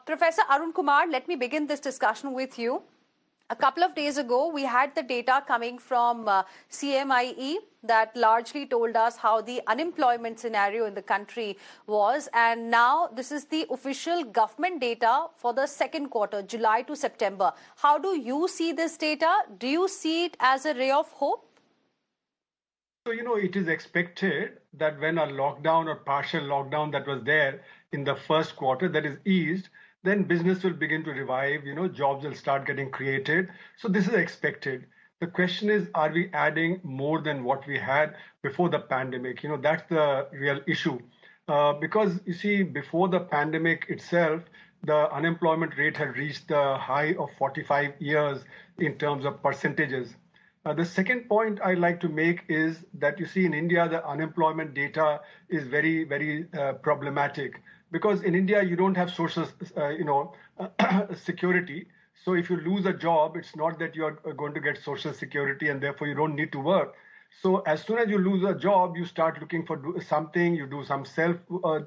Professor Arun Kumar, let me begin this discussion with you. A couple of days ago, we had the data coming from CMIE that largely told us how the unemployment scenario in the country was. And now this is the official government data for the second quarter, July to September. How do you see this data? Do you see it as a ray of hope? So, it is expected that when a lockdown or partial lockdown that was there in the first quarter that is eased, then business will begin to revive, jobs will start getting created. So this is expected. The question is, are we adding more than what we had before the pandemic? That's the real issue. Because you see, before the pandemic itself, the unemployment rate had reached the high of 45 years in terms of percentages. The second point I like to make is that you see in India, the unemployment data is very, very problematic. Because in India, you don't have social, security. So if you lose a job, it's not that you're going to get social security and therefore you don't need to work. So as soon as you lose a job, you start looking for something, you do some self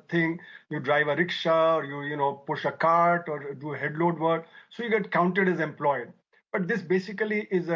thing, you drive a rickshaw, or you push a cart or do headload work. So you get counted as employed. But this basically is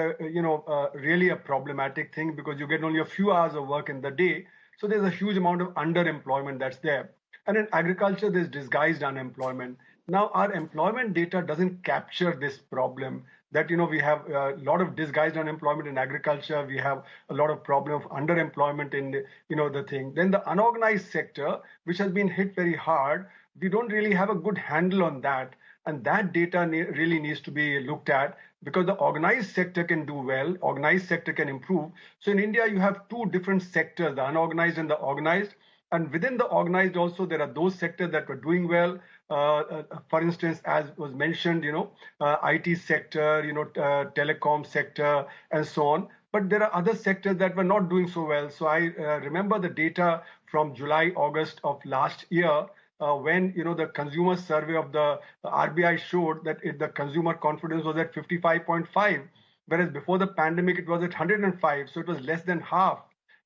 really a problematic thing because you get only a few hours of work in the day. So there's a huge amount of underemployment that's there. And in agriculture, there's disguised unemployment. Now, our employment data doesn't capture this problem that, we have a lot of disguised unemployment in agriculture. We have a lot of problem of underemployment in, the thing. Then the unorganized sector, which has been hit very hard, we don't really have a good handle on that. And that data really needs to be looked at because the organized sector can do well, organized sector can improve. So in India, you have two different sectors, the unorganized and the organized. And within the organized also, there are those sectors that were doing well. For instance, as was mentioned, IT sector, telecom sector, and so on. But there are other sectors that were not doing so well. So I remember the data from July, August of last year, when the consumer survey of the RBI showed that the consumer confidence was at 55.5, whereas before the pandemic it was at 105, so it was less than half.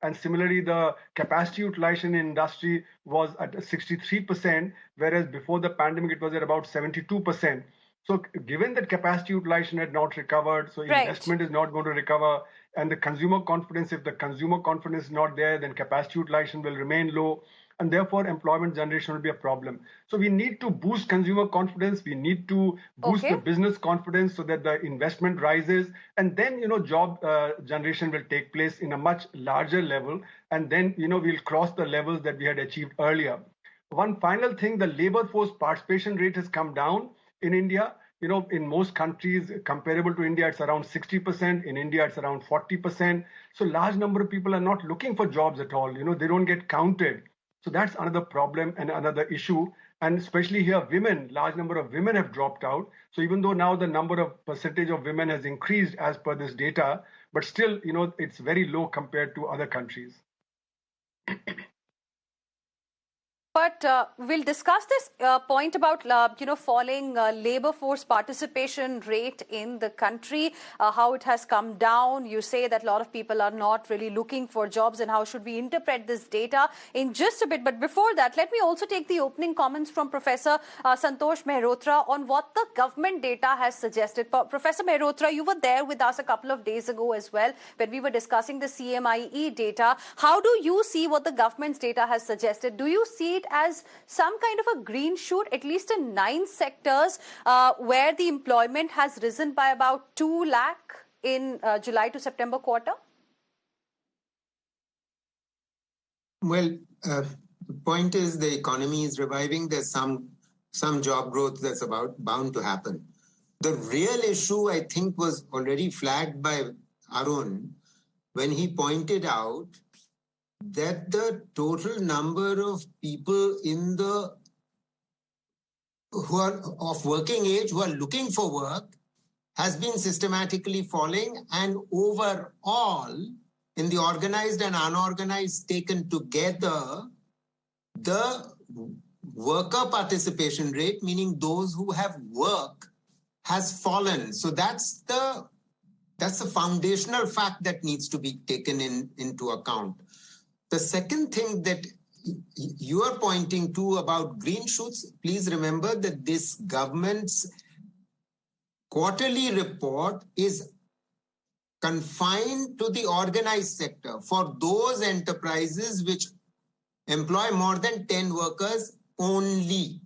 And similarly, the capacity utilization in industry was at 63%, whereas before the pandemic it was at about 72%. So given that capacity utilization had not recovered, so investment is not going to recover, and the consumer confidence, if the consumer confidence is not there, then capacity utilization will remain low. And therefore, employment generation will be a problem. So we need to boost consumer confidence. We need to boost the business confidence so that the investment rises. And then, job generation will take place in a much larger level. And then, we'll cross the levels that we had achieved earlier. One final thing, the labor force participation rate has come down in India. In most countries comparable to India, it's around 60%. In India, it's around 40%. So large number of people are not looking for jobs at all. They don't get counted. So that's another problem and another issue. And especially here, women, large number of women have dropped out. So even though now the number of percentage of women has increased as per this data, but still, it's very low compared to other countries. But we'll discuss this point about, falling labor force participation rate in the country, how it has come down. You say that a lot of people are not really looking for jobs and how should we interpret this data in just a bit. But before that, let me also take the opening comments from Professor Santosh Mehrotra on what the government data has suggested. Professor Mehrotra, you were there with us a couple of days ago as well when we were discussing the CMIE data. How do you see what the government's data has suggested? Do you see it as some kind of a green shoot, at least in 9 sectors where the employment has risen by about 2 lakh in July to September quarter? Well, the point is the economy is reviving. There's some job growth that's bound to happen. The real issue, I think, was already flagged by Arun when he pointed out that the total number of people who are of working age who are looking for work has been systematically falling, and overall, in the organized and unorganized taken together, the worker participation rate, meaning those who have work, has fallen. So that's the foundational fact that needs to be taken into account. The second thing that you are pointing to about green shoots. Please remember that this government's quarterly report is confined to the organized sector for those enterprises which employ more than 10 workers only.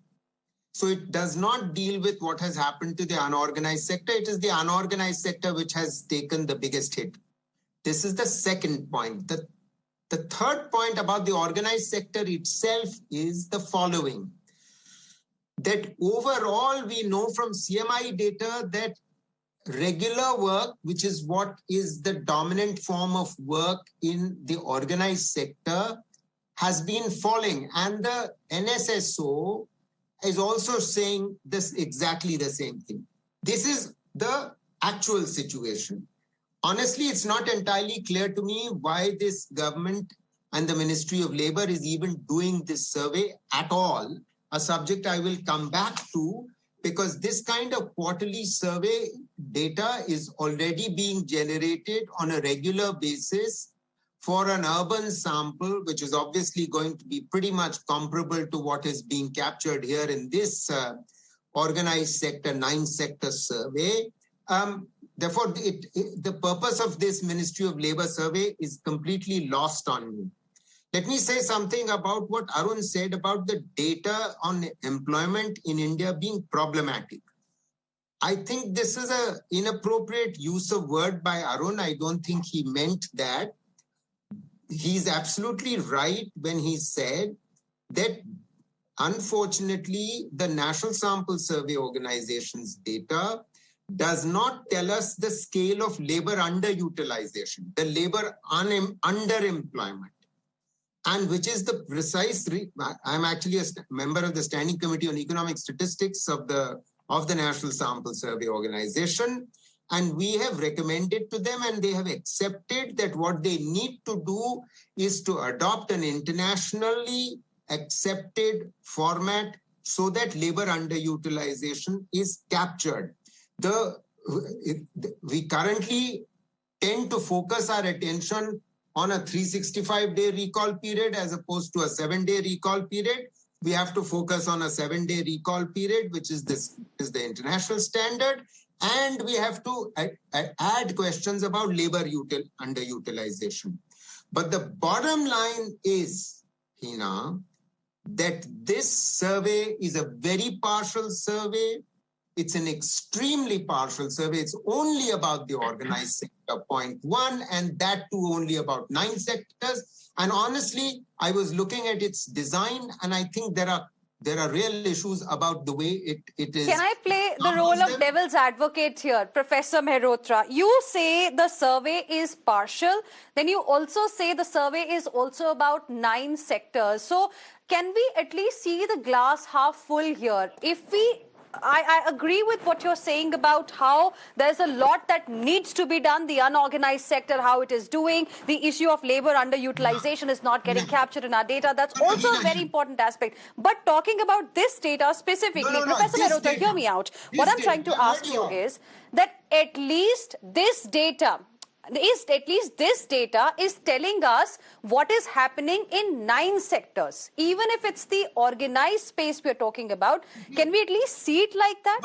So it does not deal with what has happened to the unorganized sector. It is the unorganized sector which has taken the biggest hit. This is the second point. The third point about the organized sector itself is the following. That overall, we know from CMI data that regular work, which is what is the dominant form of work in the organized sector, has been falling. And the NSSO is also saying this exactly the same thing. This is the actual situation. Honestly, it's not entirely clear to me why this government and the Ministry of Labor is even doing this survey at all, a subject I will come back to, because this kind of quarterly survey data is already being generated on a regular basis for an urban sample, which is obviously going to be pretty much comparable to what is being captured here in this organized sector, 9-sector survey. Therefore, the purpose of this Ministry of Labor survey is completely lost on me. Let me say something about what Arun said about the data on employment in India being problematic. I think this is an inappropriate use of word by Arun. I don't think he meant that. He's absolutely right when he said that, unfortunately, the National Sample Survey Organization's data does not tell us the scale of labor underutilization, the labor underemployment, and which is the precise. I'm actually a member of the Standing Committee on Economic Statistics of the National Sample Survey Organization. And we have recommended to them, and they have accepted that what they need to do is to adopt an internationally accepted format so that labor underutilization is captured. We currently tend to focus our attention on a 365-day recall period as opposed to a 7-day recall period. We have to focus on a 7-day recall period, which is the international standard. And we have to add questions about labor underutilization. But the bottom line is, Hina, that this survey is a very partial survey. It's an extremely partial survey. It's only about the organized sector, point one, and that too only about 9 sectors. And honestly, I was looking at its design, and I think there are real issues about the way it is. Can I play the role of devil's advocate here, Professor Mehrotra? You say the survey is partial, then you also say the survey is also about 9 sectors. So can we at least see the glass half full here? I agree with what you're saying about how there's a lot that needs to be done, the unorganized sector, how it is doing, the issue of labor underutilization is not getting captured in our data. That's also a very important aspect. But talking about this data specifically, Professor Mehrotra, hear me out. What I'm trying to ask you is that at least this data is telling us what is happening in 9 sectors. Even if it's the organized space we're talking about, can we at least see it like that?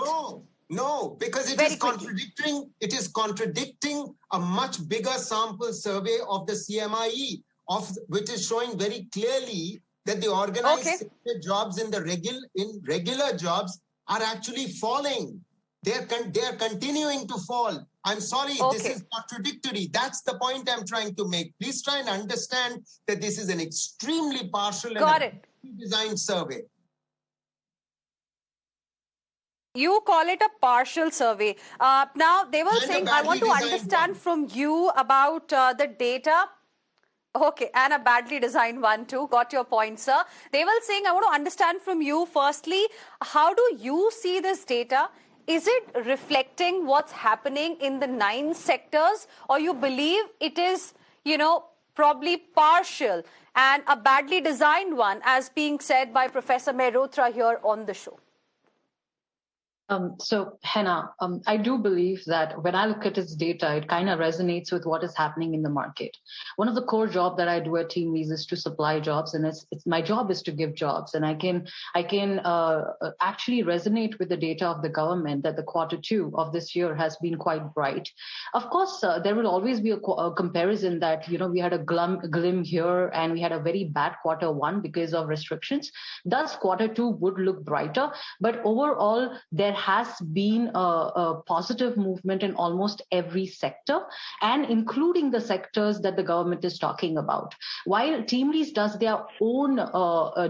No, because it is contradicting a much bigger sample survey of the CMIE, which is showing very clearly that the organized sector jobs in regular jobs are actually falling. They are continuing to fall. I'm sorry, this is contradictory. That's the point I'm trying to make. Please try and understand that this is an extremely partial and designed survey. You call it a partial survey. Now, they were saying, I want to understand from you about the data. Okay, and a badly designed one too. Got your point, sir. They were saying, I want to understand from you, firstly, how do you see this data? Is it reflecting what's happening in the 9 sectors, or you believe it is, probably partial and a badly designed one, as being said by Professor Mehrotra here on the show? So, Henna, I do believe that when I look at its data, it kind of resonates with what is happening in the market. One of the core jobs that I do at TeamLease is to supply jobs, and it's my job is to give jobs. And I can actually resonate with the data of the government that the Q2 of this year has been quite bright. Of course, there will always be a comparison that we had a glim here, and we had a very bad Q1 because of restrictions. Thus, Q2 would look brighter, but overall there has been a positive movement in almost every sector, and including the sectors that the government is talking about. While TeamLease does their own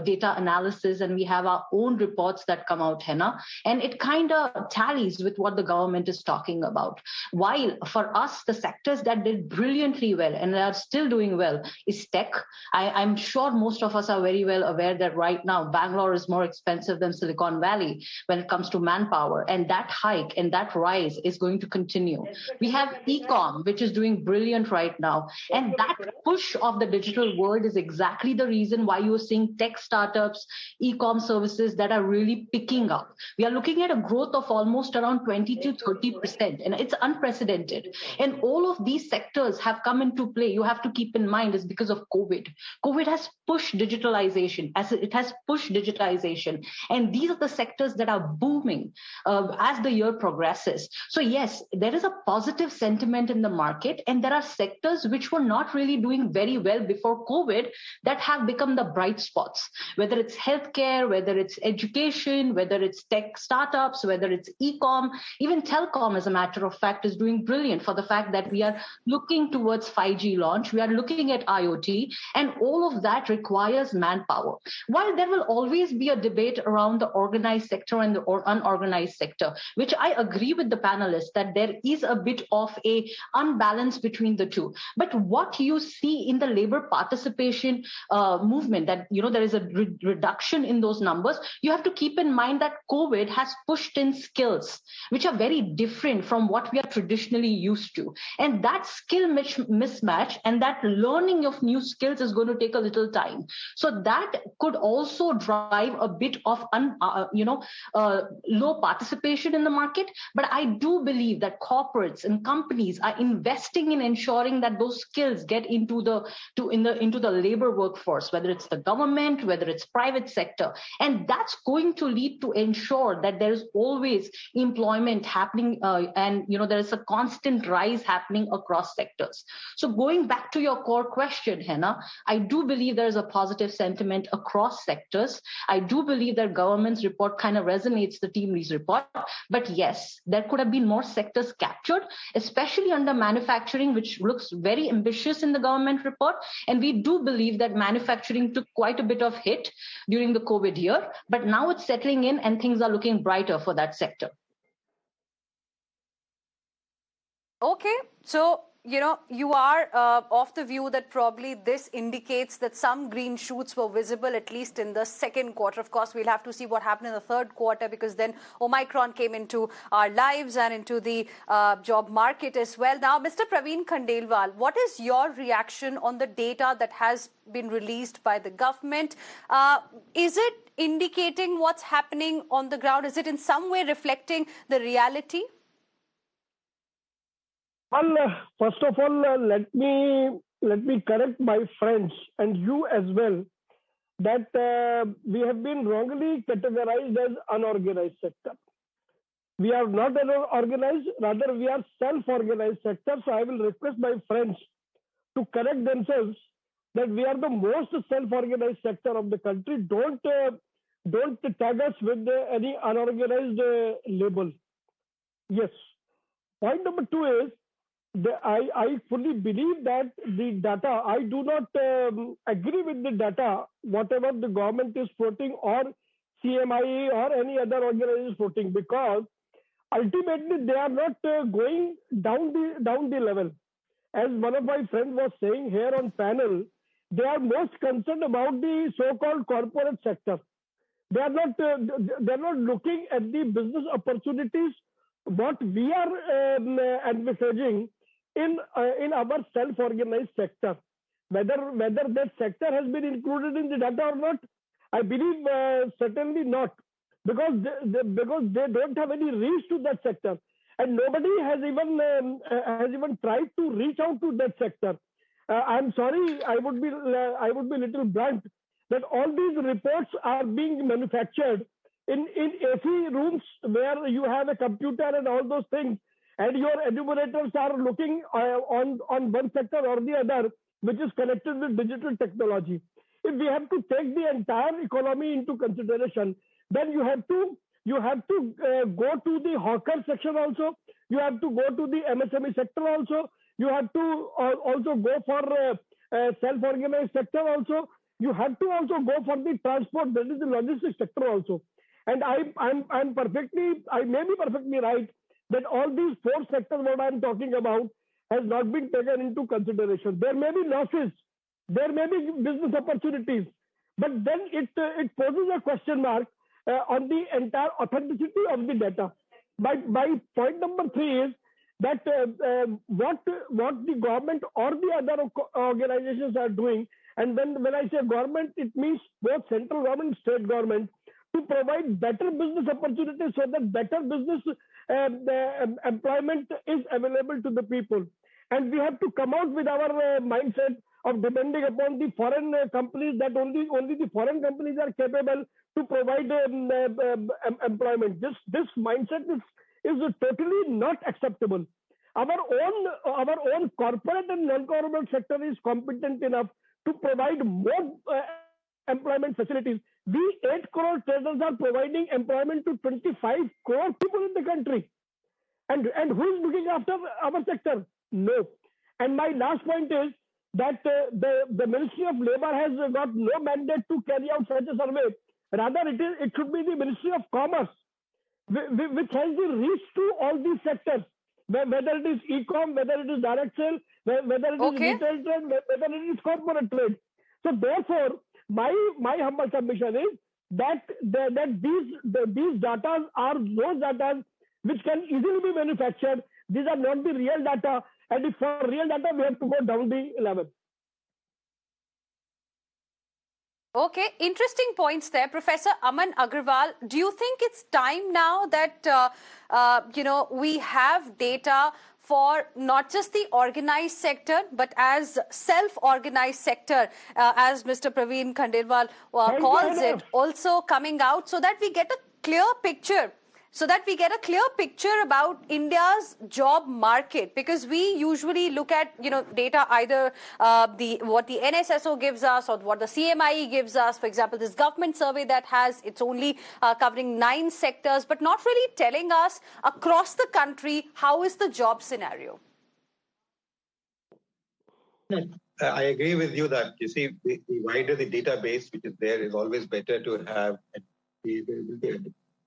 data analysis, and we have our own reports that come out, Henna, and it kind of tallies with what the government is talking about. While for us, the sectors that did brilliantly well and are still doing well is tech. I'm sure most of us are very well aware that right now Bangalore is more expensive than Silicon Valley when it comes to manpower. And that hike and that rise is going to continue. We have e-com, which is doing brilliant right now. And that push of the digital world is exactly the reason why you're seeing tech startups, e-com services that are really picking up. We are looking at a growth of almost around 20 to 30%, and it's unprecedented. And all of these sectors have come into play. You have to keep in mind is because of COVID. COVID has pushed digitalization, and these are the sectors that are booming as the year progresses. So yes, there is a positive sentiment in the market, and there are sectors which were not really doing very well before COVID that have become the bright spots, whether it's healthcare, whether it's education, whether it's tech startups, whether it's e-com, even telecom, as a matter of fact, is doing brilliant for the fact that we are looking towards 5G launch, we are looking at IoT, and all of that requires manpower. While there will always be a debate around the organized sector and the unorganized sector, which I agree with the panelists that there is a bit of a unbalance between the two. But what you see in the labor participation movement, that there is a reduction in those numbers, you have to keep in mind that COVID has pushed in skills which are very different from what we are traditionally used to, and that skill mismatch and that learning of new skills is going to take a little time. So that could also drive a bit of low participation in the market. But I do believe that corporates and companies are investing in ensuring that those skills get into the labor workforce, whether it's the government, whether it's private sector, and that's going to lead to ensure that there is always employment happening, and there is a constant rise happening across sectors. So going back to your core question, Henna, I do believe there is a positive sentiment across sectors. I do believe that government's report kind of resonates the TeamLease report. But yes, there could have been more sectors captured, especially under manufacturing, which looks very ambitious in the government report. And we do believe that manufacturing took quite a bit of hit during the COVID year, but now it's settling in and things are looking brighter for that sector. Okay, so you are of the view that probably this indicates that some green shoots were visible, at least in the second quarter. Of course, we'll have to see what happened in the third quarter, because then Omicron came into our lives and into the job market as well. Now, Mr. Praveen Khandelwal, what is your reaction on the data that has been released by the government? Is it indicating what's happening on the ground? Is it in some way reflecting the reality? Well, first of all, let me correct my friends and you as well that we have been wrongly categorized as unorganized sector. We are not organized, rather we are self-organized sector. So I will request my friends to correct themselves that we are the most self-organized sector of the country. Don't tag us with any unorganized label. Yes. Point number two is, I fully believe that the data, I do not agree with the data, whatever the government is quoting or CMI or any other organization is quoting, because ultimately they are not going down the level. As one of my friends was saying here on panel, they are most concerned about the so-called corporate sector. They are not looking at the business opportunities what we are envisaging in our self-organized sector. Whether that sector has been included in the data or not, I believe certainly not. because they don't have any reach to that sector, and nobody has even tried to reach out to that sector. I'm sorry, I would be little blunt that all these reports are being manufactured in AC rooms where you have a computer and all those things, and your enumerators are looking on one sector or the other, which is connected with digital technology. If we have to take the entire economy into consideration, then you have to go to the hawker section also. You have to go to the MSME sector also. You have to also go for self-organized sector also. You have to also go for the transport, that is the logistics sector also. And I may be perfectly right that all these four sectors what I'm talking about has not been taken into consideration. There may be losses, there may be business opportunities, but then it poses a question mark on the entire authenticity of the data. My point number 3 is that what the government or the other organizations are doing, and when I say government, it means both central government and state government, to provide better business opportunities so that better business employment is available to the people. And we have to come out with our mindset of depending upon the foreign companies, that only the foreign companies are capable to provide employment. This mindset is totally not acceptable. Our own corporate and non-corporate sector is competent enough to provide more employment facilities. We 8 crore traders are providing employment to 25 crore people in the country. And who is looking after our sector? No. And my last point is that the Ministry of Labour has got no mandate to carry out such a survey. Rather, it should be the Ministry of Commerce, which has the reach to all these sectors, whether it is e-com, whether it is direct sale, whether it is retail trade, whether it is corporate trade. So therefore, my humble submission is that these data are those data which can easily be manufactured. These are not the real data, and if for real data, we have to go down the level. Okay, interesting points there. Professor Aman Agarwal, do you think it's time now that, we have data for not just the organized sector, but as self-organized sector, as Mr. Praveen Khandelwal calls it, also coming out so that we get a clear picture? About India's job market, because we usually look at data either what the NSSO gives us or what the CMIE gives us. For example, this government survey that it's only covering 9 sectors, but not really telling us across the country how is the job scenario. I agree with you that the wider the database which is there is always better to have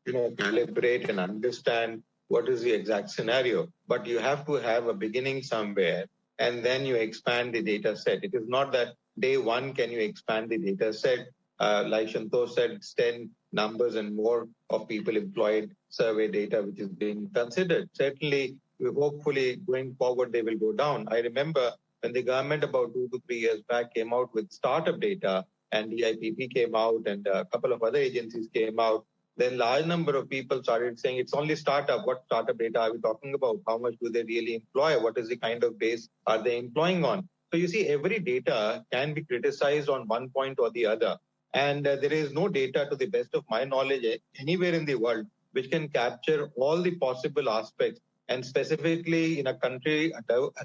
calibrate and understand what is the exact scenario. But you have to have a beginning somewhere, and then you expand the data set. It is not that day one can you expand the data set. Like Santosh said, it's 10 numbers and more of people employed survey data which is being considered. Certainly, hopefully, going forward, they will go down. I remember when the government about 2 to 3 years back came out with startup data, and DIPP came out and a couple of other agencies came out, then large number of people started saying it's only startup. What startup data are we talking about? How much do they really employ? What is the kind of base are they employing on? So you see, every data can be criticized on one point or the other. And there is no data, to the best of my knowledge, anywhere in the world which can capture all the possible aspects. And specifically in a country,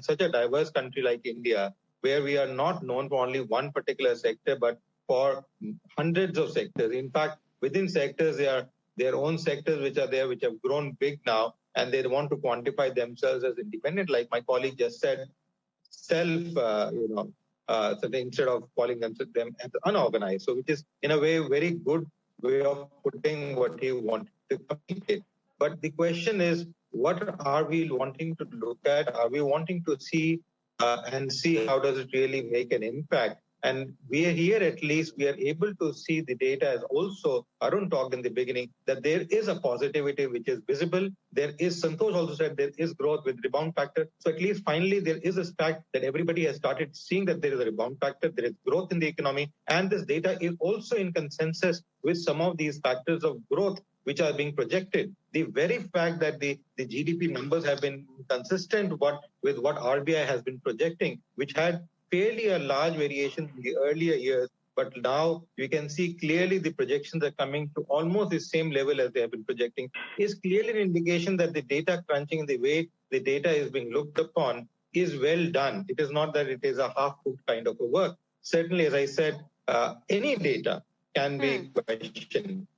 such a diverse country like India, where we are not known for only one particular sector, but for hundreds of sectors. In fact, within sectors, there are their own sectors which are there, which have grown big now, and they want to quantify themselves as independent. Like my colleague just said, so instead of calling them as unorganized. So which is, in a way, very good way of putting what he wanted to communicate. But the question is, what are we wanting to look at? Are we wanting to see and see how does it really make an impact? And we are here, at least, we are able to see the data as also, Arun talked in the beginning, that there is a positivity which is visible. There is, Santosh also said, there is growth with rebound factor. So at least finally there is a fact that everybody has started seeing that there is a rebound factor, there is growth in the economy. And this data is also in consensus with some of these factors of growth which are being projected. The very fact that the GDP numbers have been consistent with what RBI has been projecting, which had fairly a large variation in the earlier years, but now we can see clearly the projections are coming to almost the same level as they have been projecting, is clearly an indication that the data crunching, the way the data is being looked upon, is well done. It is not that it is a half-cooked kind of a work. Certainly, as I said, any data can be questioned.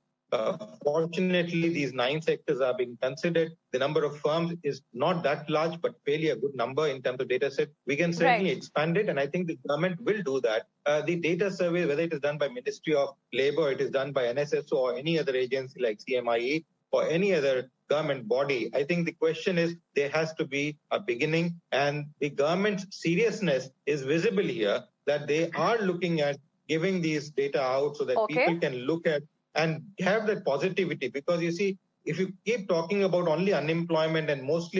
Fortunately, these 9 sectors are being considered. The number of firms is not that large, but fairly a good number in terms of data set. We can certainly expand it, and I think the government will do that. The data survey, whether it is done by Ministry of Labour, or it is done by NSSO or any other agency like CMIE or any other government body, I think the question is there has to be a beginning, and the government's seriousness is visible here, that they are looking at giving these data out so that people can look at and have that positivity. Because you see, if you keep talking about only unemployment, and most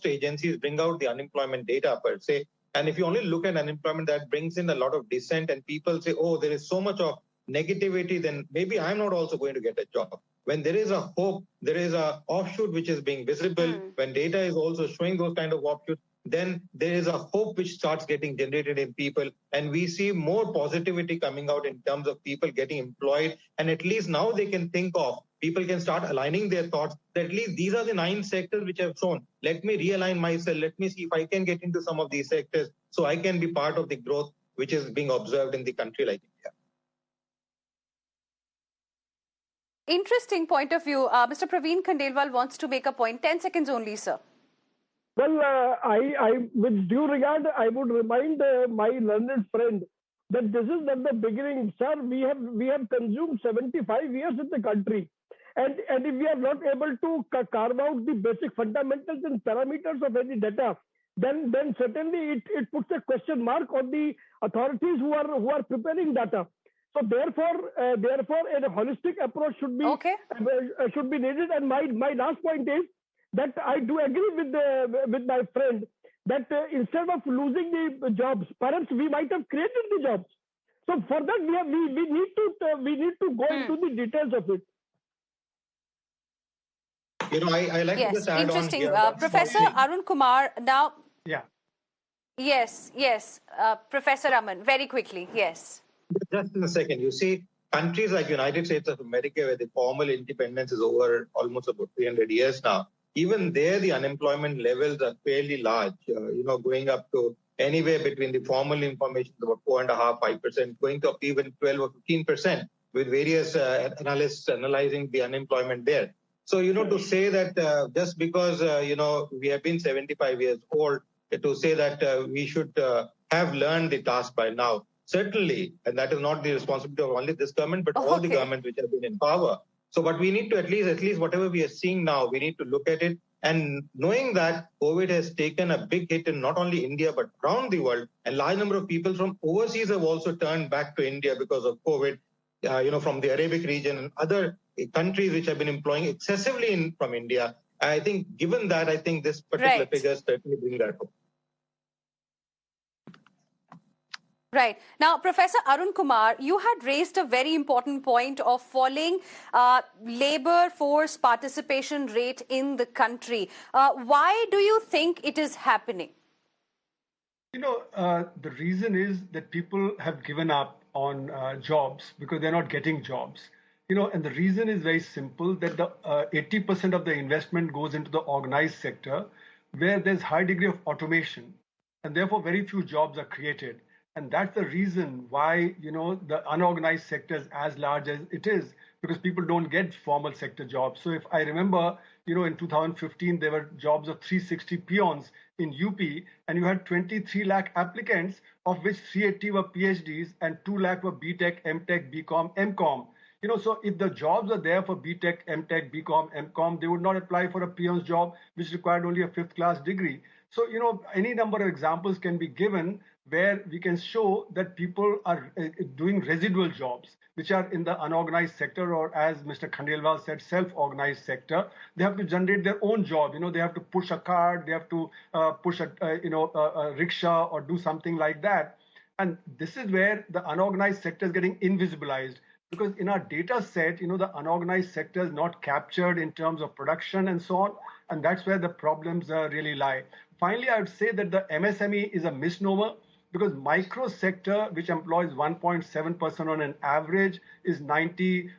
agencies bring out the unemployment data per se, and if you only look at unemployment, that brings in a lot of dissent, and people say, oh, there is so much of negativity, then maybe I'm not also going to get a job. When there is a hope, there is a offshoot which is being visible, when data is also showing those kind of offshoots, then there is a hope which starts getting generated in people, and we see more positivity coming out in terms of people getting employed, and at least now they can think of, people can start aligning their thoughts, that at least these are the 9 sectors which I've shown. Let me realign myself, let me see if I can get into some of these sectors so I can be part of the growth which is being observed in the country like India. Interesting point of view. Mr. Praveen Khandelwal wants to make a point. 10 seconds only, sir. Well, with due regard, I would remind my learned friend that this is not the beginning, sir. We have consumed 75 years in the country, and if we are not able to carve out the basic fundamentals and parameters of any data, then certainly it puts a question mark on the authorities who are preparing data. So therefore, a holistic approach should be needed. And my last point is that I do agree with my friend that instead of losing the jobs, perhaps we might have created the jobs. So for that we need to go into the details of it. You know, I like to just add on here. Professor Arun Kumar, now. Yeah. Yes. Professor Raman, very quickly. Yes. Just in a second, you see, countries like United States of America, where the formal independence is over almost about 300 years now, even there the unemployment levels are fairly large, going up to anywhere between the formal information about 4.5%, 5%, going to up even 12 or 15%, with various analysts analyzing the unemployment there. So, to say that just because, we have been 75 years old, to say that we should have learned the task by now, certainly, and that is not the responsibility of only this government, but all the governments which have been in power. So, but we need to at least whatever we are seeing now, we need to look at it. And knowing that COVID has taken a big hit in not only India, but around the world, and large number of people from overseas have also turned back to India because of COVID, from the Arabic region and other countries which have been employing excessively from India. I think given that, I think this particular figure certainly bring that hope. Right. Now, Professor Arun Kumar, you had raised a very important point of falling labor force participation rate in the country. Why do you think it is happening? The reason is that people have given up on jobs because they're not getting jobs. And the reason is very simple, that the 80% of the investment goes into the organized sector, where there's high degree of automation, and therefore very few jobs are created. And that's the reason why, the unorganized sector is as large as it is, because people don't get formal sector jobs. So if I remember, in 2015, there were jobs of 360 peons in UP, and you had 23 lakh applicants, of which 380 were PhDs and 2 lakh were BTech, MTech, BCom, MCom. So if the jobs are there for BTech, MTech, BCom, MCom, they would not apply for a peon's job, which required only a 5th class degree. So, any number of examples can be given where we can show that people are doing residual jobs, which are in the unorganized sector, or as Mr. Khandelwal said, self-organized sector. They have to generate their own job. They have to push a cart, they have to push a rickshaw or do something like that. And this is where the unorganized sector is getting invisibilized. because in our data set, the unorganized sector is not captured in terms of production and so on, and that's where the problems really lie. Finally, I would say that the MSME is a misnomer, because micro sector, which employs 1.7% on an average, is 9%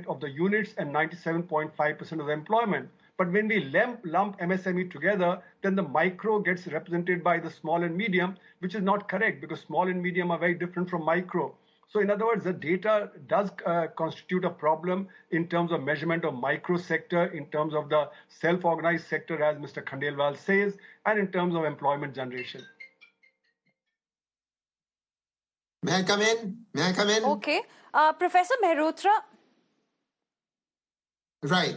of the units and 97.5% of the employment. But when we lump MSME together, then the micro gets represented by the small and medium, which is not correct, because small and medium are very different from micro. So in other words, the data does constitute a problem in terms of measurement of micro sector, in terms of the self-organized sector, as Mr. Khandelwal says, and in terms of employment generation. May I come in? Okay. Professor Mehrotra. Right.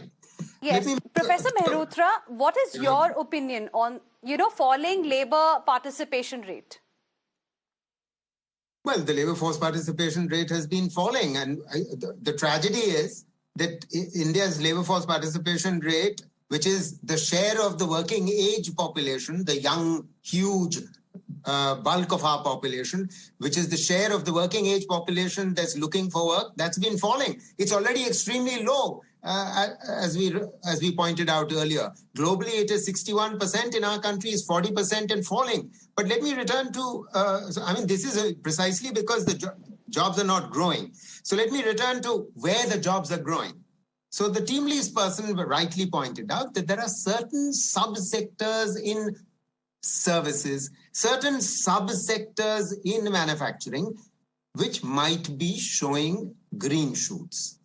Yes, Professor Mehrotra, what is your opinion on, falling labor participation rate? Well, the labor force participation rate has been falling, and the tragedy is that India's labor force participation rate, which is the share of the working age population, the young, huge bulk of our population, which is the share of the working age population that's looking for work, that's been falling. It's already extremely low, as we pointed out earlier. Globally, it is 61%. In our country, is 40% and falling. But let me return to, this is precisely because the jobs are not growing. So let me return to where the jobs are growing. So the team leads person rightly pointed out that there are certain subsectors in services, certain subsectors in manufacturing, which might be showing green shoots.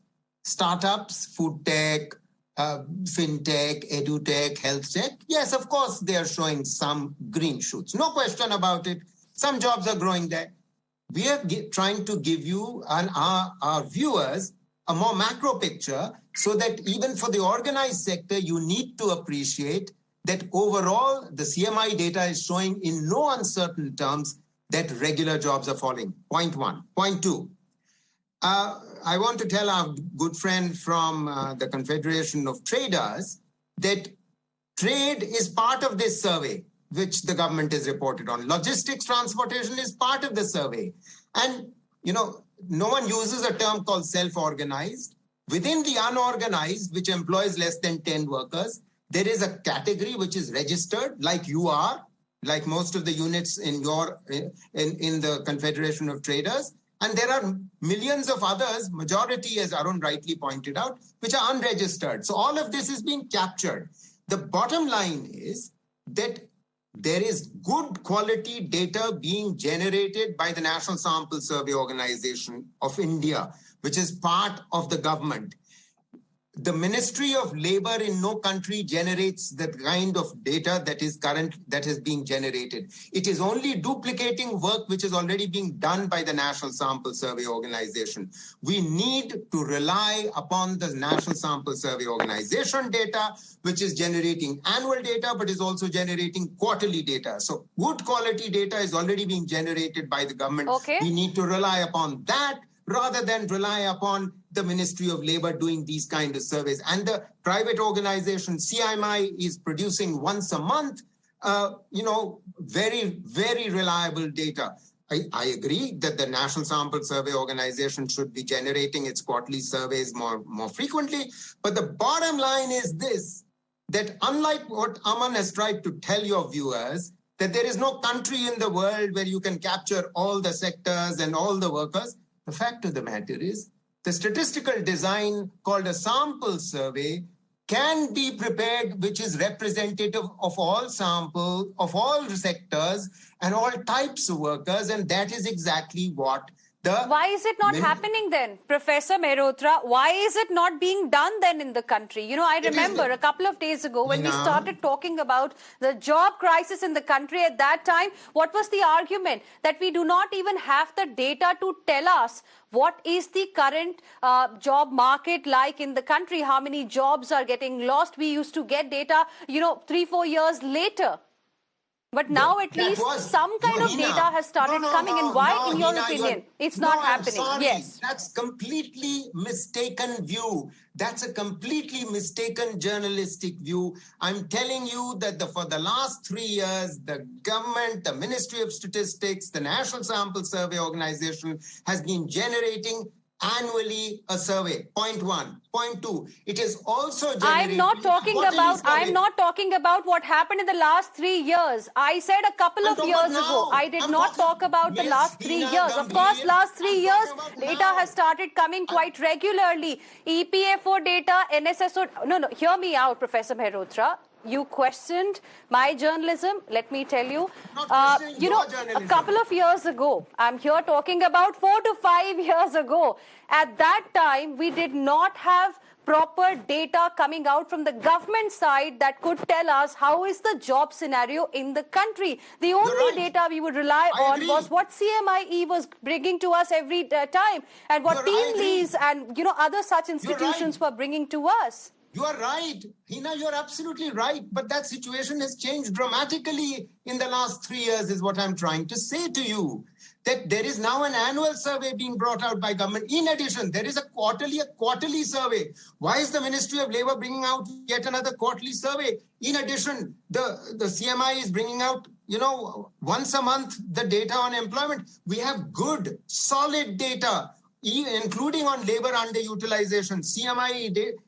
Startups, food tech, fintech, edutech, health tech, yes, of course, they are showing some green shoots. No question about it. Some jobs are growing there. We are trying to give you and our viewers a more macro picture, so that even for the organized sector, you need to appreciate that overall the CMI data is showing in no uncertain terms that regular jobs are falling. Point one. Point two. I want to tell our good friend from the Confederation of Traders that trade is part of this survey, which the government has reported on. Logistics, transportation is part of the survey. And, no one uses a term called self-organized. Within the unorganized, which employs less than 10 workers, there is a category which is registered, like you are, like most of the units in the Confederation of Traders. And there are millions of others, majority, as Arun rightly pointed out, which are unregistered. So all of this is being captured. The bottom line is that there is good quality data being generated by the National Sample Survey Organization of India, which is part of the government. The Ministry of Labor in no country generates the kind of data that is being generated. It is only duplicating work which is already being done by the National Sample Survey Organization. We need to rely upon the National Sample Survey Organization data, which is generating annual data, but is also generating quarterly data. So good quality data is already being generated by the government. Okay. We need to rely upon that rather than rely upon the Ministry of Labor doing these kind of surveys. And the private organization CMI is producing once a month, very, very reliable data. I agree that the National Sample Survey Organization should be generating its quarterly surveys more frequently. But the bottom line is this, that unlike what Aman has tried to tell your viewers, that there is no country in the world where you can capture all the sectors and all the workers. The fact of the matter is, the statistical design called a sample survey can be prepared, which is representative of all sample, of all sectors and all types of workers. And that is exactly what Why is it not happening then, Professor Mehrotra? Why is it not being done then in the country? I remember a couple of days ago when we started talking about the job crisis in the country at that time, what was the argument? That we do not even have the data to tell us what is the current job market like in the country, how many jobs are getting lost. We used to get data, 3-4 years later. But now at least some kind of data has started coming in. Why, in your opinion, it's not happening? I'm sorry. Yes. That's completely mistaken view. That's a completely mistaken journalistic view. I'm telling you that for the last 3 years, the government, the Ministry of Statistics, the National Sample Survey Organization has been generating annually a survey. Point 1. Point 2, it is also generating. I'm not talking about what happened in the last 3 years. I said a couple of years ago. I did not talk about the last 3 years. Of course, last 3 years, data has started coming quite regularly. EPFO data, NSSO. No, hear me out, Professor Mehrotra. You questioned my journalism. Let me tell you, a couple of years ago, I'm here talking about 4 to 5 years ago. At that time, we did not have proper data coming out from the government side that could tell us how is the job scenario in the country. The only data we would rely on was what CMIE was bringing to us every time, and what TeamLease and other such institutions were bringing to us. You are right. Hina, you are absolutely right. But that situation has changed dramatically in the last 3 years is what I'm trying to say to you. That there is now an annual survey being brought out by government. In addition, there is a quarterly survey. Why is the Ministry of Labour bringing out yet another quarterly survey? In addition, the CMI is bringing out, once a month, the data on employment. We have good, solid data, including on labor underutilization. CMI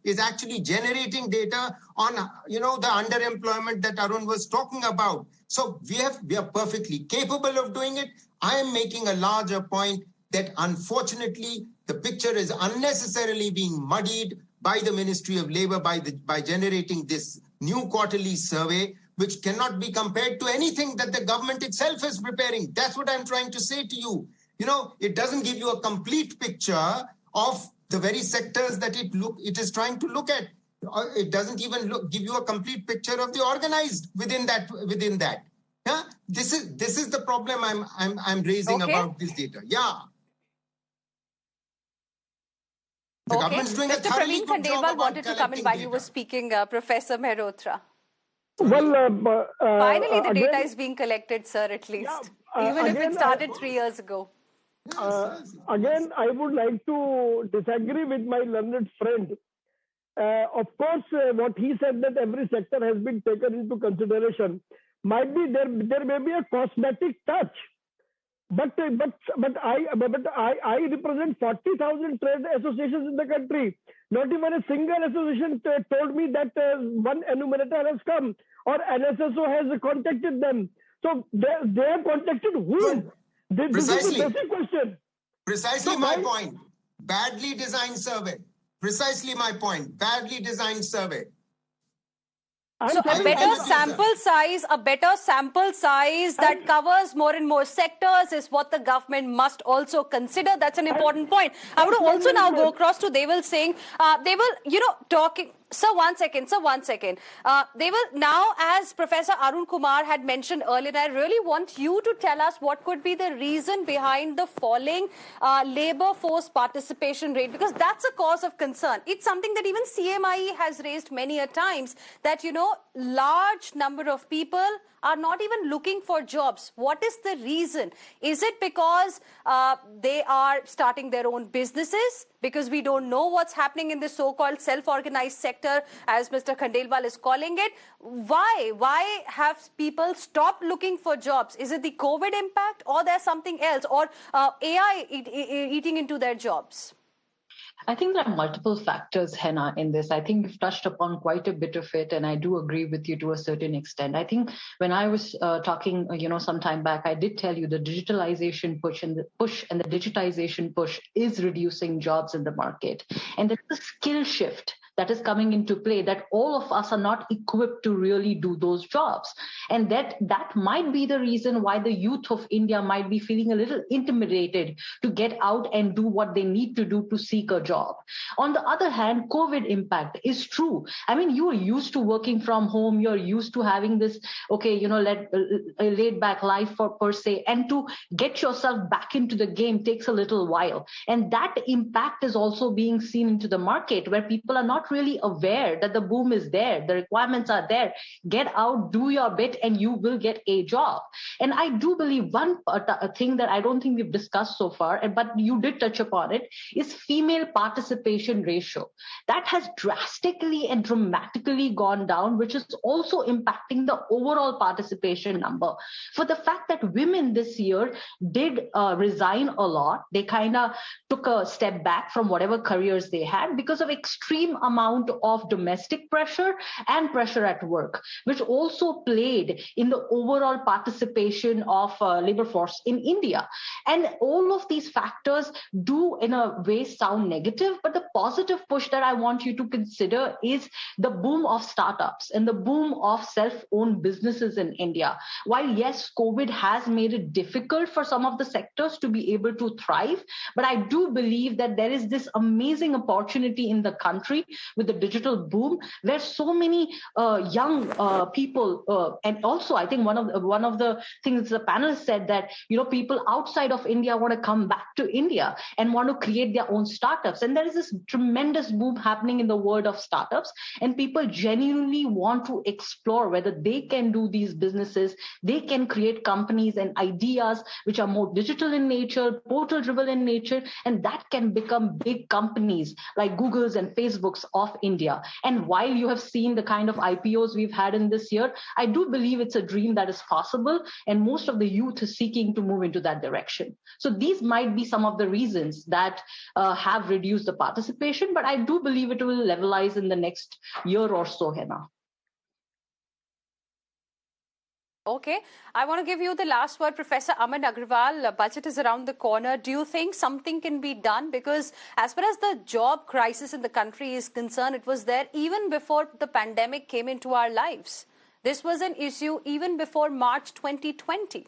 is actually generating data on, the underemployment that Arun was talking about. So we are perfectly capable of doing it. I am making a larger point that unfortunately the picture is unnecessarily being muddied by the Ministry of Labour by generating this new quarterly survey, which cannot be compared to anything that the government itself is preparing. That's what I'm trying to say to you. It doesn't give you a complete picture of the very sectors that it is trying to look at. It doesn't even give you a complete picture of the organized within that. Yeah, this is the problem I'm raising about this data. Yeah. The government's doing Mr. a thoroughly Praveen good job Khandelwal about wanted to come in while collecting you were speaking, Professor Mehrotra. Well, Finally, the data again, is being collected, sir, at least. Yeah, even if again, it started 3 years ago. Again, I would like to disagree with my learned friend. Of course, what he said that every sector has been taken into consideration might be there may be a cosmetic touch, but I represent 40,000 trade associations in the country. Not even a single association told me that one enumerator has come or NSSO has contacted them. So they have contacted whom? This is the basic question. Precisely my point. Badly designed survey. Precisely my point. Badly designed survey. So a better sample size that covers more and more sectors is what the government must also consider. That's an important point. I would also now go across to Deval Singh. Deval, talking. Sir, one second. They will now, as Professor Arun Kumar had mentioned earlier, I really want you to tell us what could be the reason behind the falling labor force participation rate, because that's a cause of concern. It's something that even CMIE has raised many a times, that, large number of people are not even looking for jobs. What is the reason? Is it because they are starting their own businesses? Because we don't know what's happening in the so-called self-organized sector, as Mr. Khandelwal is calling it. Why? Why have people stopped looking for jobs? Is it the COVID impact, or there's something else, or AI eating into their jobs? I think there are multiple factors, Henna, in this. I think you've touched upon quite a bit of it, and I do agree with you to a certain extent. I think when I was talking, some time back, I did tell you the digitalization push and the digitization push is reducing jobs in the market. And there's a skill shift that is coming into play, that all of us are not equipped to really do those jobs. And that might be the reason why the youth of India might be feeling a little intimidated to get out and do what they need to do to seek a job. On the other hand, COVID impact is true. I mean, you are used to working from home, you're used to having this, laid back life per se, and to get yourself back into the game takes a little while. And that impact is also being seen into the market, where people are not not really aware that the boom is there, the requirements are there. Get out, do your bit, and you will get a job. And I do believe one thing that I don't think we've discussed so far, but you did touch upon it, is female participation ratio. That has drastically and dramatically gone down, which is also impacting the overall participation number. For the fact that women this year did resign a lot, they kind of took a step back from whatever careers they had because of extreme amount of domestic pressure and pressure at work, which also played in the overall participation of labor force in India. And all of these factors do in a way sound negative, but the positive push that I want you to consider is the boom of startups and the boom of self-owned businesses in India. While yes, COVID has made it difficult for some of the sectors to be able to thrive, but I do believe that there is this amazing opportunity in the country with the digital boom, where so many young people, and also I think one of the things the panelists said that people outside of India want to come back to India and want to create their own startups, and there is this tremendous boom happening in the world of startups, and people genuinely want to explore whether they can do these businesses, they can create companies and ideas which are more digital in nature, portal driven in nature, and that can become big companies like Google's and Facebook's of India. And while you have seen the kind of IPOs we've had in this year, I do believe it's a dream that is possible, and most of the youth is seeking to move into that direction. So these might be some of the reasons that have reduced the participation, but I do believe it will levelize in the next year or so, Hena. Okay, I want to give you the last word, Professor Aman Agarwal. Budget is around the corner. Do you think something can be done? Because as far as the job crisis in the country is concerned, it was there even before the pandemic came into our lives. This was an issue even before March 2020.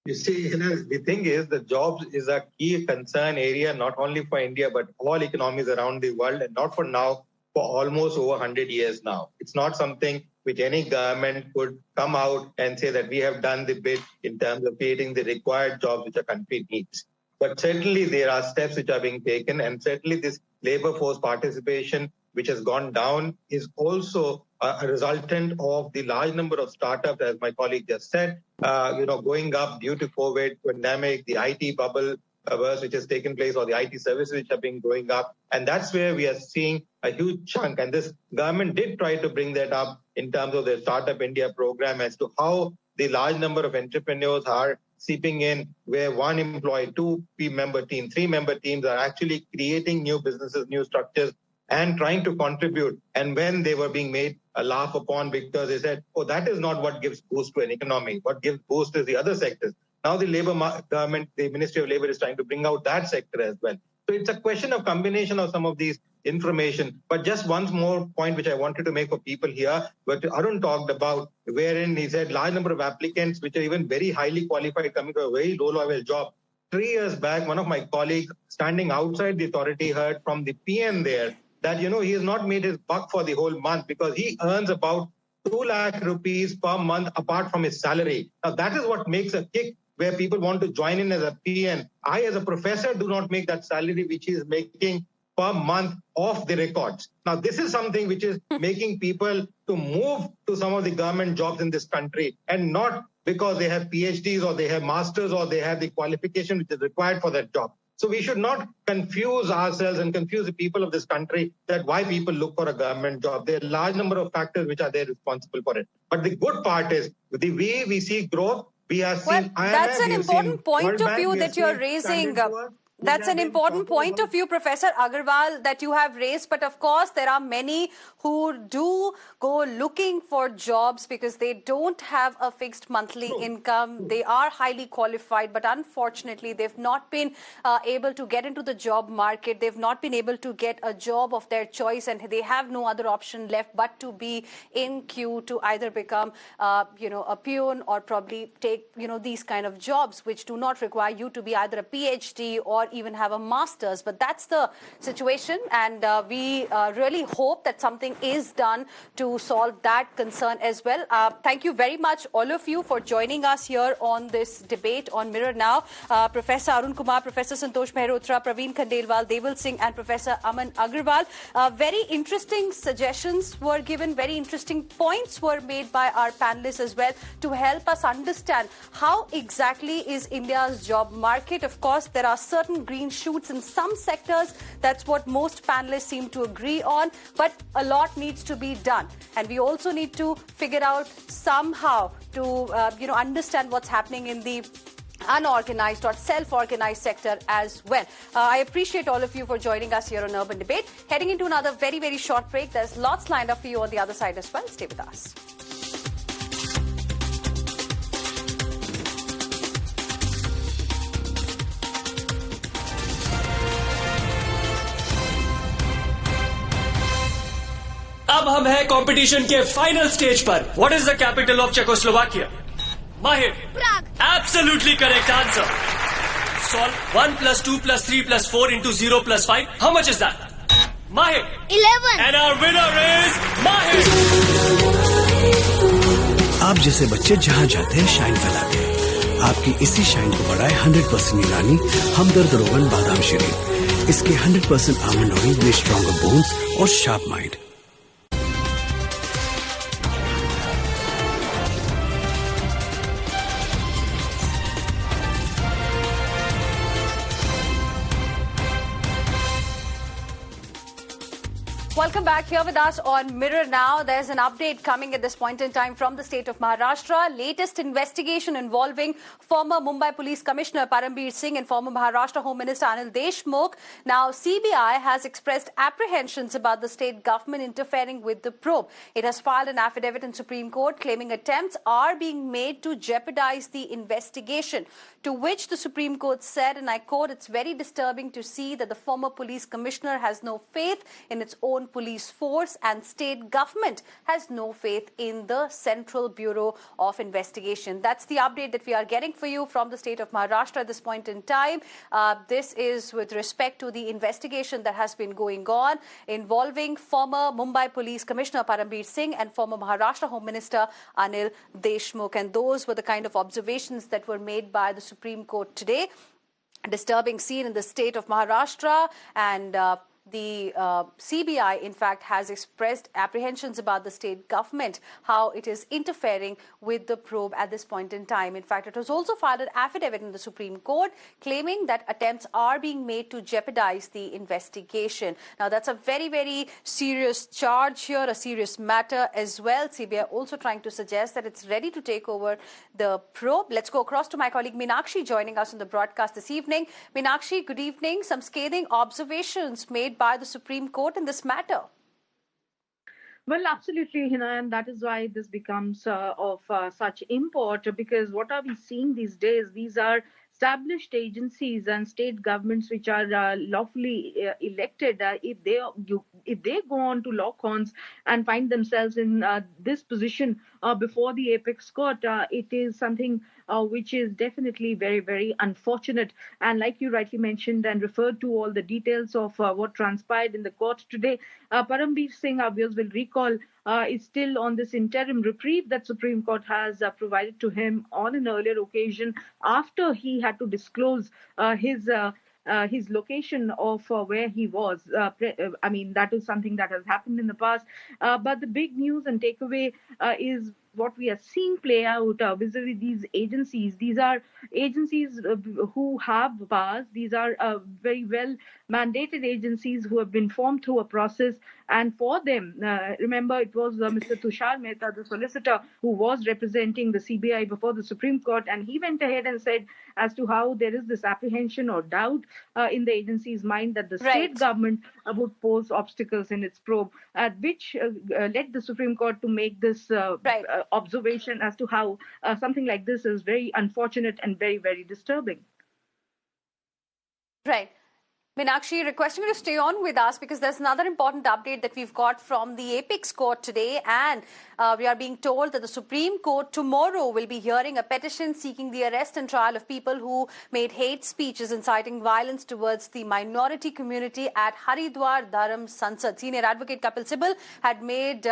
You see, the thing is, the jobs is a key concern area, not only for India, but all economies around the world, and not for now, for almost over 100 years now. It's not something which any government could come out and say that we have done the bit in terms of creating the required jobs which a country needs. But certainly there are steps which are being taken, and certainly this labor force participation which has gone down is also a resultant of the large number of startups, as my colleague just said, going up due to COVID pandemic, the IT bubble burst which has taken place, or the IT services which have been going up. And that's where we are seeing a huge chunk. And this government did try to bring that up in terms of the Startup India program as to how the large number of entrepreneurs are seeping in, where one employee, 2-member team, 3-member teams are actually creating new businesses, new structures, and trying to contribute. And when they were being made a laugh upon because they said, oh, that is not what gives boost to an economy. What gives boost is the other sectors. Now the Labour government, the Ministry of Labour is trying to bring out that sector as well. So it's a question of combination of some of these information. But just one more point which I wanted to make for people here, what Arun talked about, wherein he said large number of applicants which are even very highly qualified coming to a very low-level job. 3 years back, one of my colleagues standing outside the authority heard from the PM there that, he has not made his buck for the whole month because he earns about 2 lakh rupees per month apart from his salary. Now, that is what makes a kick where people want to join in as a PN. I, as a professor, do not make that salary which he is making per month off the records. Now, this is something which is making people to move to some of the government jobs in this country, and not because they have PhDs or they have masters or they have the qualification which is required for that job. So we should not confuse ourselves and confuse the people of this country that why people look for a government job. There are a large number of factors which are there responsible for it. But the good part is, the way we see growth, we are seeing... Well, that's an important point of view that you're raising. That's an important point of view, Professor Agarwal, that you have raised. But of course, there are many who do go looking for jobs because they don't have a fixed monthly income. They are highly qualified, but unfortunately, they've not been able to get into the job market. They've not been able to get a job of their choice, and they have no other option left but to be in queue to either become, a peon or probably take, these kind of jobs which do not require you to be either a PhD or or even have a master's. But that's the situation, and we really hope that something is done to solve that concern as well. Thank you very much, all of you, for joining us here on this debate on Mirror Now. Professor Arun Kumar, Professor Santosh Mehrotra, Praveen Khandelwal, Deval Singh, and Professor Aman Agarwal. Very interesting suggestions were given, very interesting points were made by our panelists as well to help us understand how exactly is India's job market. Of course, there are certain green shoots in some sectors. That's what most panelists seem to agree on. But a lot needs to be done. And we also need to figure out somehow to understand what's happening in the unorganized or self-organized sector as well. I appreciate all of you for joining us here on Urban Debate. Heading into another very, very short break. There's lots lined up for you on the other side as well. Stay with us. अब हम हैं competition के final stage पर. What is the capital of Czechoslovakia? Mahir. Prague. Absolutely correct answer. Solve 1 plus 2 plus 3 plus 4 into 0 plus 5. How much is that? Mahir. 11. And our winner is Mahir. आप जैसे बच्चे जहाँ जाते हैं शाइन फैलाते हैं. आपकी इसी शाइन को बढ़ाए 100% ईरानी हमदर्द रोगन बादाम शरीर. इसके 100% आमंड ऑयल में स्ट्रॉन्गर बोन्स और sharp mind. Welcome back here with us on Mirror Now. There's an update coming at this point in time from the state of Maharashtra. Latest investigation involving former Mumbai Police Commissioner Parambir Singh and former Maharashtra Home Minister Anil Deshmukh. Now, CBI has expressed apprehensions about the state government interfering with the probe. It has filed an affidavit in Supreme Court claiming attempts are being made to jeopardize the investigation, to which the Supreme Court said, and I quote, "It's very disturbing to see that the former police commissioner has no faith in its own police force and state government has no faith in the Central Bureau of Investigation." That's the update that we are getting for you from the state of Maharashtra at this point in time. This is with respect to the investigation that has been going on involving former Mumbai Police Commissioner Parambir Singh and former Maharashtra Home Minister Anil Deshmukh. And those were the kind of observations that were made by the Supreme Court today. A disturbing scene in the state of Maharashtra, and the CBI, in fact, has expressed apprehensions about the state government, how it is interfering with the probe at this point in time. In fact, it has also filed an affidavit in the Supreme Court claiming that attempts are being made to jeopardize the investigation. Now, that's a very, very serious charge here, a serious matter as well. CBI also trying to suggest that it's ready to take over the probe. Let's go across to my colleague Meenakshi joining us on the broadcast this evening. Meenakshi, good evening. Some scathing observations made by the Supreme Court in this matter. Well, absolutely, Hina, and that is why this becomes of such import, because what are we seeing these days? These are established agencies and state governments which are lawfully elected. If they go on to law cons and find themselves in this position before the apex court, it is something which is definitely very, very unfortunate. And like you rightly mentioned and referred to all the details of what transpired in the court today, Parambir Singh, our viewers will recall, is still on this interim reprieve that Supreme Court has provided to him on an earlier occasion after he had to disclose his location of where he was. I mean, that is something that has happened in the past. But the big news and takeaway is what we are seeing play out vis-a-vis these agencies. These are agencies who have powers. These are very well mandated agencies who have been formed through a process. And for them, remember, it was Mr. Tushar Mehta, the solicitor, who was representing the CBI before the Supreme Court. And he went ahead and said as to how there is this apprehension or doubt in the agency's mind that the state government would pose obstacles in its probe, which led the Supreme Court to make this observation as to how something like this is very unfortunate and very, very disturbing. Right. Meenakshi, requesting you to stay on with us because there's another important update that we've got from the Apex Court today, and we are being told that the Supreme Court tomorrow will be hearing a petition seeking the arrest and trial of people who made hate speeches inciting violence towards the minority community at Haridwar Dharam Sansad. Senior advocate Kapil Sibal had made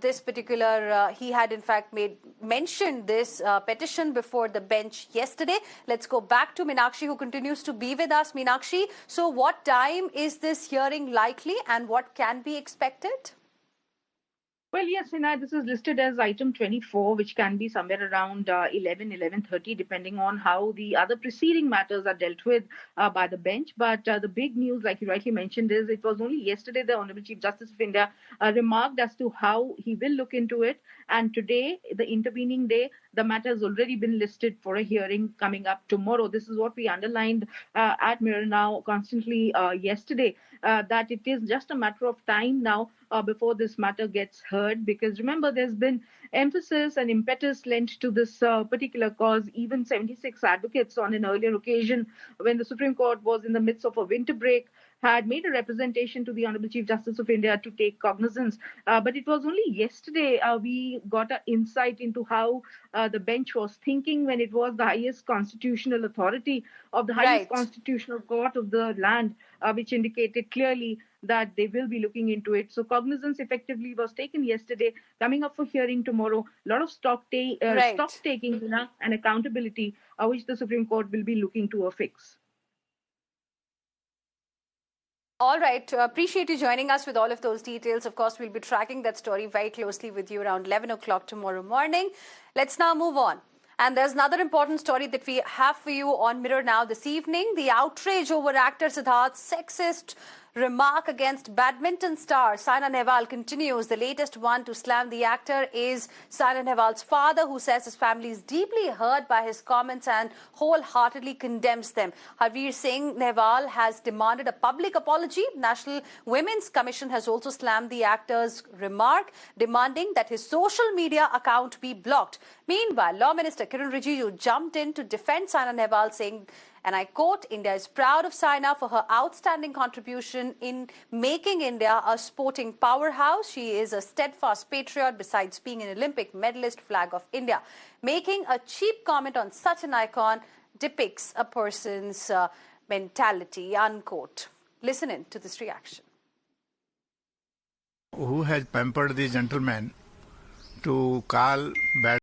this particular, he had in fact mentioned this petition before the bench yesterday. Let's go back to Meenakshi, who continues to be with us. Meenakshi, so what time is this hearing likely and what can be expected? Well, yes, Hina, this is listed as item 24, which can be somewhere around 11:30, depending on how the other preceding matters are dealt with by the bench. But the big news, like you rightly mentioned, is it was only yesterday the Honorable Chief Justice of India remarked as to how he will look into it. And today, the intervening day, the matter has already been listed for a hearing coming up tomorrow. This is what we underlined at Mirror Now constantly yesterday, that it is just a matter of time now before this matter gets heard, because remember, there's been emphasis and impetus lent to this particular cause. Even 76 advocates on an earlier occasion, when the Supreme Court was in the midst of a winter break, had made a representation to the Honorable Chief Justice of India to take cognizance. But it was only yesterday we got an insight into how the bench was thinking when it was the highest constitutional authority of the highest constitutional court of the land, which indicated clearly that they will be looking into it. So cognizance effectively was taken yesterday, coming up for hearing tomorrow. A lot of stock taking and accountability, which the Supreme Court will be looking to affix. All right. Appreciate you joining us with all of those details. Of course, we'll be tracking that story very closely with you around 11 o'clock tomorrow morning. Let's now move on. And there's another important story that we have for you on Mirror Now this evening. The outrage over actor Siddharth's sexist remark against badminton star Saina Nehwal continues. The latest one to slam the actor is Saina Nehwal's father, who says his family is deeply hurt by his comments and wholeheartedly condemns them. Harveer Singh Nehwal has demanded a public apology. National Women's Commission has also slammed the actor's remark, demanding that his social media account be blocked. Meanwhile, Law Minister Kiran Rijiju jumped in to defend Saina Nehwal, saying, and I quote, "India is proud of Saina for her outstanding contribution in making India a sporting powerhouse. She is a steadfast patriot besides being an Olympic medalist, flag of India." Making a cheap comment on such an icon depicts a person's mentality, unquote. Listen in to this reaction. Who has pampered the gentleman to call bad